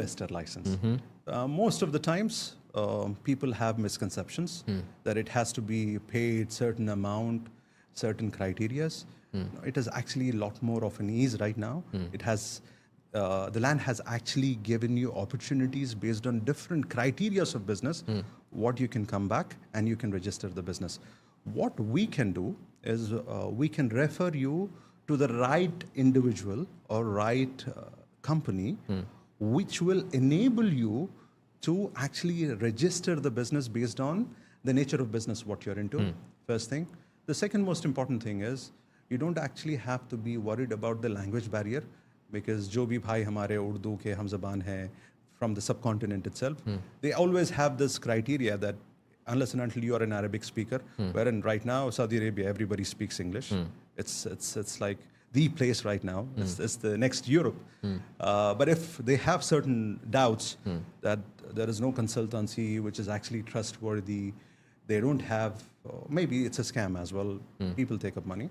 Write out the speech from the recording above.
investor license. Most of the times, people have misconceptions that it has to be paid certain amount, certain criterias. It is actually a lot more of an ease right now. It has the land has actually given you opportunities based on different criterias of business, what you can come back and you can register the business. What we can do is we can refer you to the right individual or right company, which will enable you to actually register the business based on the nature of business, what you're into, first thing. The second most important thing is you don't actually have to be worried about the language barrier, because जो भी भाई हमारे उर्दू के हम ज़बान हैं from the subcontinent itself, they always have this criteria that unless and until you are an Arabic speaker, wherein right now Saudi Arabia everybody speaks English. It's like the place right now. It's the next Europe. But if they have certain doubts that there is no consultancy which is actually trustworthy, they don't have, maybe it's a scam as well. People take up money.